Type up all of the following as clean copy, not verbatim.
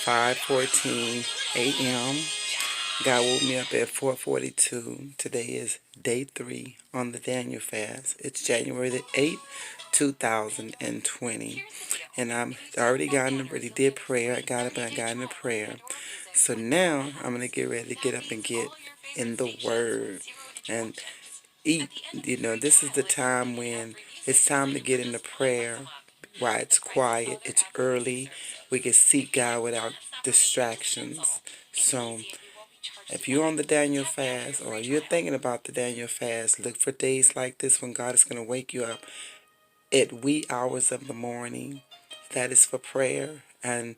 5:14 a.m. God woke me up at 4:42. Today is day 3 on the Daniel fast. It's January the 8th, 2020. And I'm already already did prayer. I got up and I got into prayer. So now I'm going to get ready to get up and get in the Word and eat. This is the time when it's time to get into prayer. While it's quiet, it's early. We can seek God without distractions. So if you're on the Daniel fast or you're thinking about the Daniel fast, look for days like this when God is going to wake you up at wee hours of the morning. That is for prayer and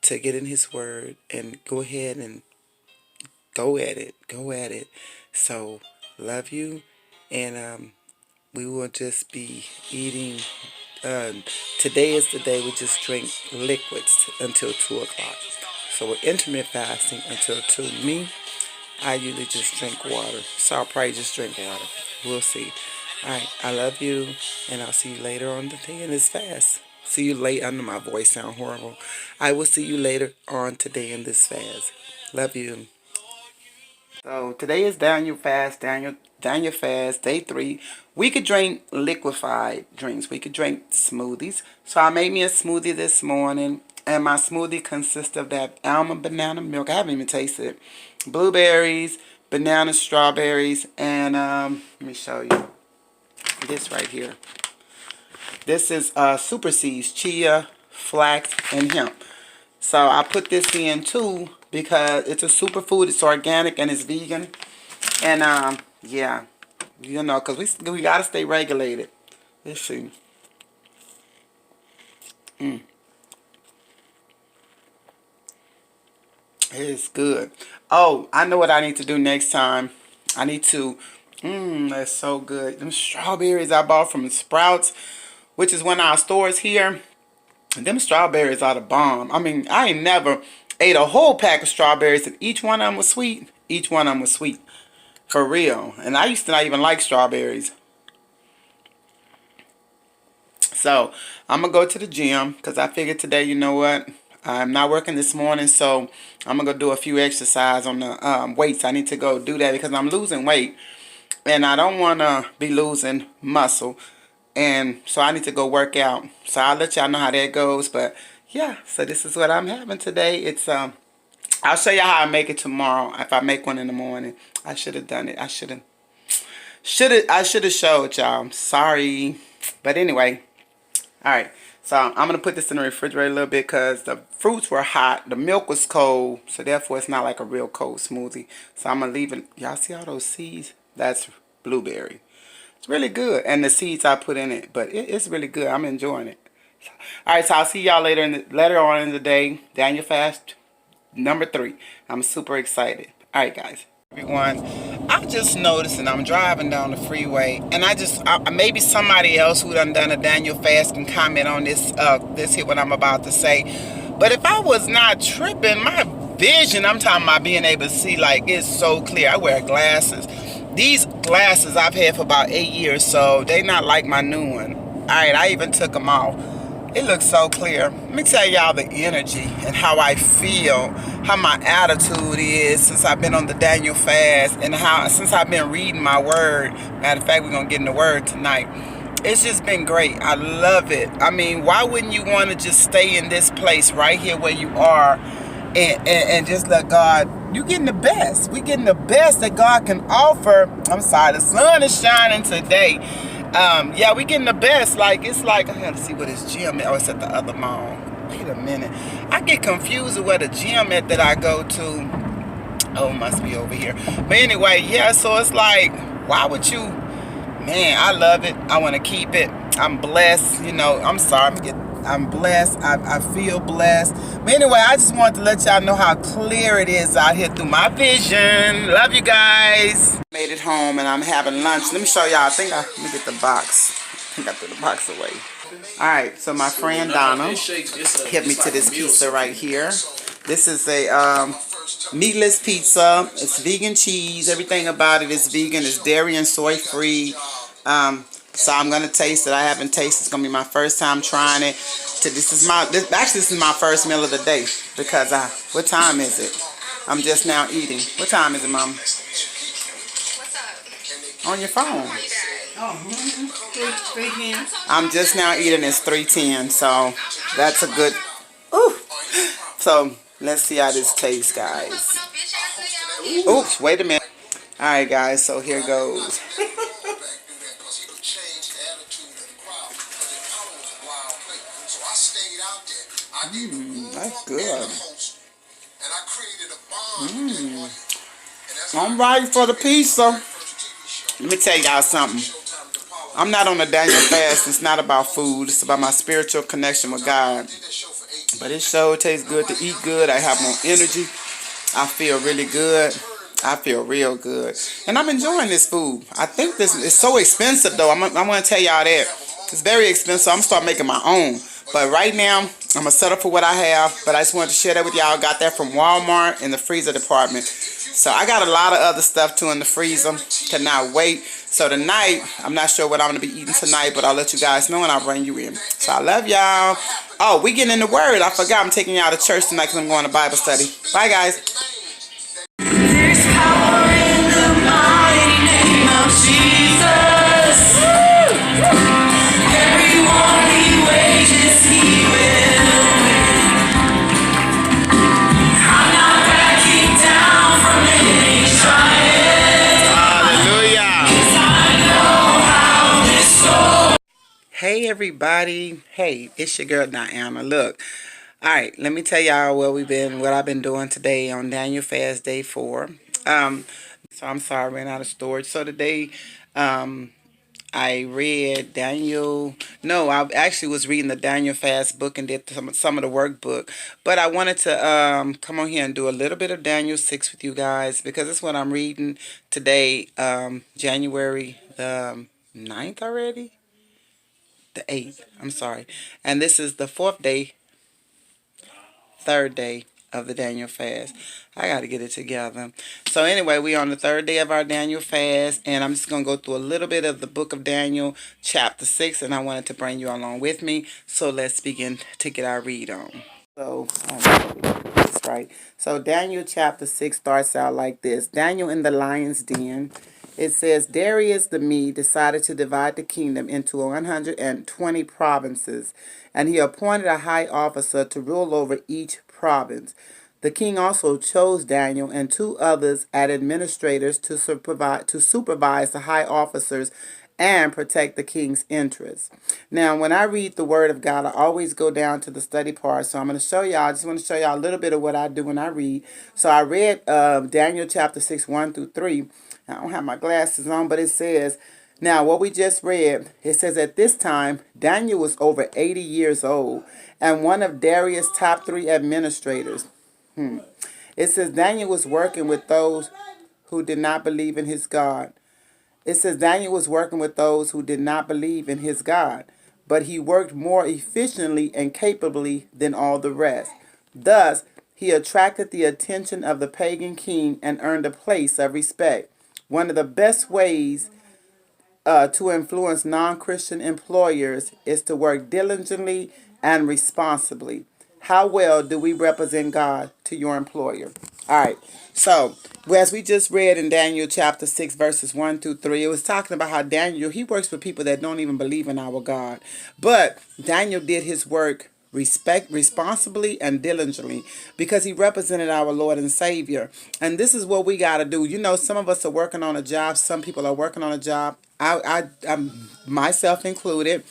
to get in His Word and go ahead and go at it. Go at it. So, love you. And we will just be eating. Today is the day we just drink liquids until 2 o'clock. So we're intermittent fasting until 2. Me, I usually just drink water. So I'll probably just drink water. We'll see. Alright, I love you, and I'll see you later on the day in this fast. See you late. I know my voice sounds horrible. I will see you later on today in this fast. Love you. So today is Daniel fast, Daniel fast, day 3. We could drink liquefied drinks. We could drink smoothies. So I made me a smoothie this morning, and my smoothie consists of that almond banana milk. I haven't even tasted it. Blueberries, banana, strawberries, and let me show you this right here. This is super seeds, chia, flax, and hemp. So I put this in too because it's a superfood. It's organic and it's vegan. And yeah, because we gotta stay regulated. Let's see. It is good. Oh, I know what I need to do next time. I need to. That's so good. Them strawberries I bought from Sprouts, which is one of our stores here. Them strawberries are the bomb. I mean, I ain't never ate a whole pack of strawberries and each one of them was sweet. Each one of them was sweet. For real. And I used to not even like strawberries. So, I'm going to go to the gym because I figured today, you know what? I'm not working this morning, so I'm going to go do a few exercise on the weights. I need to go do that because I'm losing weight. And I don't want to be losing muscle. And so I need to go work out. So I'll let y'all know how that goes. But yeah, so this is what I'm having today. It's I'll show you how I make it tomorrow. If I make one in the morning. I should have done it. I should have showed y'all. Sorry. But anyway. Alright. So I'm gonna put this in the refrigerator a little bit because the fruits were hot. The milk was cold. So therefore it's not like a real cold smoothie. So I'm gonna leave it. Y'all see all those seeds? That's blueberry. It's really good. And the seeds I put in it. But it's really good. I'm enjoying it. Alright, so I'll see y'all later on in the day. Daniel fast number 3. I'm super excited. Alright, guys. Everyone, I just noticed, and I'm driving down the freeway, and maybe somebody else who done a Daniel fast can comment on this here what I'm about to say. But if I was not tripping, my vision, I'm talking about being able to see, like, it's so clear. I wear glasses. These glasses I've had for about 8 years, so they not like my new one. Alright, I even took them off. It looks so clear. Let me tell y'all the energy and how I feel, how my attitude is since I've been on the Daniel fast, and since I've been reading my word. Matter of fact, we're going to get in the word tonight. It's just been great. I love it. I mean, why wouldn't you want to just stay in this place right here where you are and just let God, you getting the best. We getting the best that God can offer. I'm sorry, the sun is shining today. Yeah, we getting the best. Like, it's like, I gotta see where this gym is. Oh, it's at the other mall. Wait a minute. I get confused with where the gym at that I go to. Oh, it must be over here. But anyway, yeah, so it's like, why would you? Man, I love it. I want to keep it. I'm blessed. You know, I'm sorry. I'm blessed. I feel blessed. But anyway, I just wanted to let y'all know how clear it is out here through my vision. Love you guys. Made it home and I'm having lunch. Let me show y'all. Let me get the box. I think I threw the box away. Alright, so my friend Donna hit me to this pizza right here. This is a meatless pizza. It's vegan cheese. Everything about it is vegan. It's dairy and soy free. So I'm gonna taste it. I haven't tasted. It's gonna be my first time trying it. This is my first meal of the day because what time is it? I'm just now eating. What time is it, Mom? On your phone. Oh, 3:10. I'm just now eating. It's 3:10. So that's a good. Ooh. So let's see how this tastes, guys. Oops, wait a minute. All right, guys. So here goes. That's good. I'm ready for the pizza. Let me tell y'all something. I'm not on a Daniel fast. It's not about food. It's about my spiritual connection with God. But it sure tastes good to eat good. I have more energy. I feel really good. I feel real good. And I'm enjoying this food. I think this is so expensive, though. I'm going to tell y'all that. It's very expensive. I'm going to start making my own. But right now, I'm going to settle for what I have. But I just wanted to share that with y'all. Got that from Walmart in the freezer department. So I got a lot of other stuff, too, in the freezer. Cannot wait. So tonight, I'm not sure what I'm going to be eating tonight. But I'll let you guys know and I'll bring you in. So I love y'all. Oh, we getting in the Word. I forgot I'm taking y'all to church tonight because I'm going to Bible study. Bye, guys. There's power in the mighty name of Jesus. Every war he wages, he will win. I'm not backing down from any trial. Hallelujah. 'Cause I know how this soul. Hey, everybody. Hey, it's your girl, Diana. Look. All right, let me tell y'all what I've been doing today on Daniel Fast Day 4. So I'm sorry, I ran out of storage. So today, I read Daniel. No, I actually was reading the Daniel Fast book and did some of the workbook. But I wanted to come on here and do a little bit of Daniel 6 with you guys because it's what I'm reading today, January the 9th already? The 8th, I'm sorry. And this is the third day of the Daniel fast. I got to get it together. So anyway, we on the third day of our Daniel fast, and I'm just going to go through a little bit of the book of Daniel, chapter 6, and I wanted to bring you along with me. So let's begin to get our read on. So, that's right. So Daniel chapter 6 starts out like this. Daniel in the lion's den. It says, Darius the Mede decided to divide the kingdom into 120 provinces, and he appointed a high officer to rule over each province. The king also chose Daniel and two others as administrators to supervise the high officers and protect the king's interests. Now, when I read the word of God, I always go down to the study part. So I'm going to show y'all, I just want to show y'all a little bit of what I do when I read. So I read Daniel chapter 6, 1 through 3. I don't have my glasses on, but it says, now what we just read, it says at this time, Daniel was over 80 years old and one of Darius' top 3 administrators. It says Daniel was working with those who did not believe in his God. It says Daniel was working with those who did not believe in his God, but he worked more efficiently and capably than all the rest. Thus, he attracted the attention of the pagan king and earned a place of respect. One of the best ways to influence non-Christian employers is to work diligently and responsibly. How well do we represent God to your employer? All right. So, as we just read in Daniel chapter 6, verses 1 through 3, it was talking about how Daniel, he works with people that don't even believe in our God. But Daniel did his work responsibly and diligently because he represented our Lord and Savior. And this is what we got to do. You know, some of us are working on a job. Some people are working on a job. I'm myself included.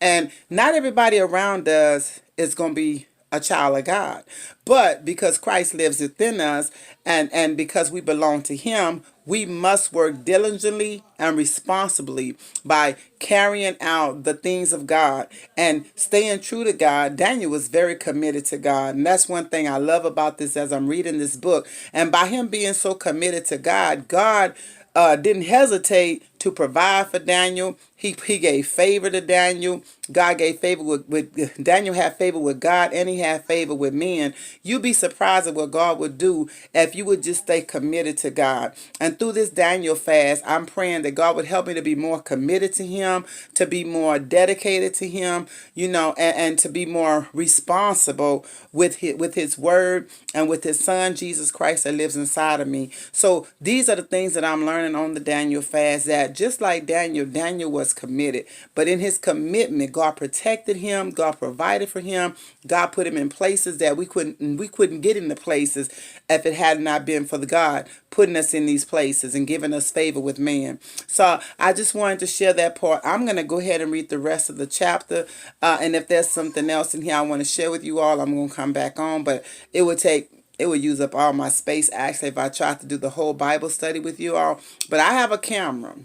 And not everybody around us is going to be a child of God. But because Christ lives within us and because we belong to him, we must work diligently and responsibly by carrying out the things of God and staying true to God. Daniel was very committed to God. And that's one thing I love about this as I'm reading this book. And by him being so committed to God, God didn't hesitate to provide for Daniel. He gave favor to Daniel. God gave favor with Daniel had favor with God, and he had favor with men. You'd be surprised at what God would do if you would just stay committed to God. And through this Daniel fast, I'm praying that God would help me to be more committed to him, to be more dedicated to him, and to be more responsible with his word and with his son Jesus Christ that lives inside of me. So these are the things that I'm learning on the Daniel fast, that just like Daniel was committed, but in his commitment, God protected him, God provided for him, God put him in places that we couldn't get into places if it had not been for the God putting us in these places and giving us favor with man. So I just wanted to share that part. I'm going to go ahead and read the rest of the chapter, and if there's something else in here I want to share with you all, I'm going to come back on, but it would use up all my space actually if I tried to do the whole Bible study with you all. But I have a camera.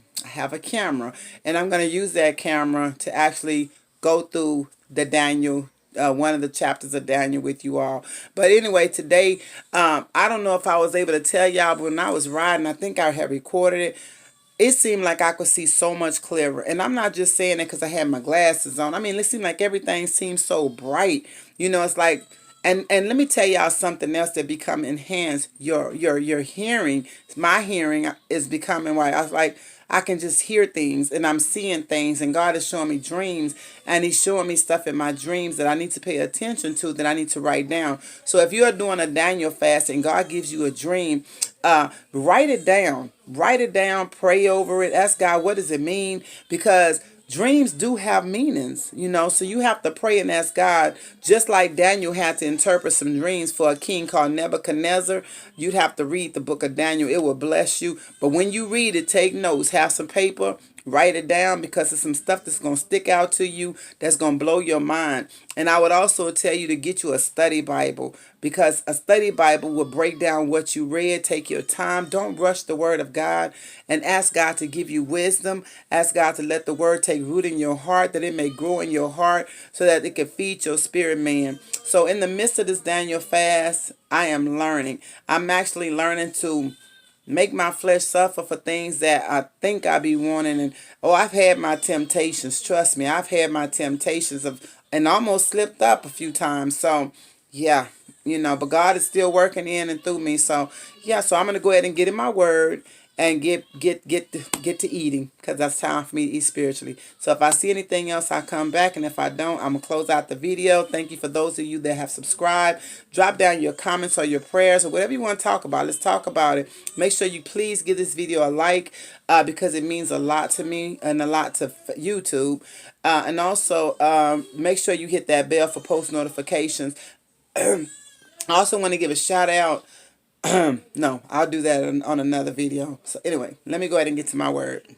And I'm going to use that camera to actually go through the Daniel, one of the chapters of Daniel with you all. But anyway, today, I don't know if I was able to tell y'all, but when I was riding, I think I had recorded it. It seemed like I could see so much clearer. And I'm not just saying it because I had my glasses on. I mean, it seemed like everything seemed so bright. It's like, and let me tell y'all something else that become enhanced your hearing. My hearing is becoming white. I was like, I can just hear things and I'm seeing things, and God is showing me dreams, and he's showing me stuff in my dreams that I need to pay attention to, that I need to write down. So if you're doing a Daniel fast and God gives you a dream, write it down. Pray over it. Ask God, what does it mean? Because dreams do have meanings, so you have to pray and ask God, just like Daniel had to interpret some dreams for a king called Nebuchadnezzar. You'd have to read the book of Daniel. It will bless you. But when you read it, take notes, have some paper, write it down, because there's some stuff that's going to stick out to you that's going to blow your mind. And I would also tell you to get you a study Bible, because a study Bible will break down what you read. Take your time. Don't rush the word of God, and ask God to give you wisdom. Ask God to let the word take root in your heart, that it may grow in your heart so that it can feed your spirit man. So in the midst of this Daniel fast, I am learning. I'm actually learning to make my flesh suffer for things that I think I be wanting. And I've had my temptations. Trust me, I've had my temptations and almost slipped up a few times. So yeah, but God is still working in and through me. So yeah, so I'm gonna go ahead and get in my word and get to eating, because that's time for me to eat spiritually. So if I see anything else, I'll come back, and if I don't, I'm gonna close out the video. Thank you for those of you that have subscribed. Drop down your comments or your prayers or whatever you want to talk about. Let's talk about it. Make sure you please give this video a like, because it means a lot to me and a lot to YouTube. And also make sure you hit that bell for post notifications. I also want to give a shout out. No, I'll do that on another video. So anyway, let me go ahead and get to my word.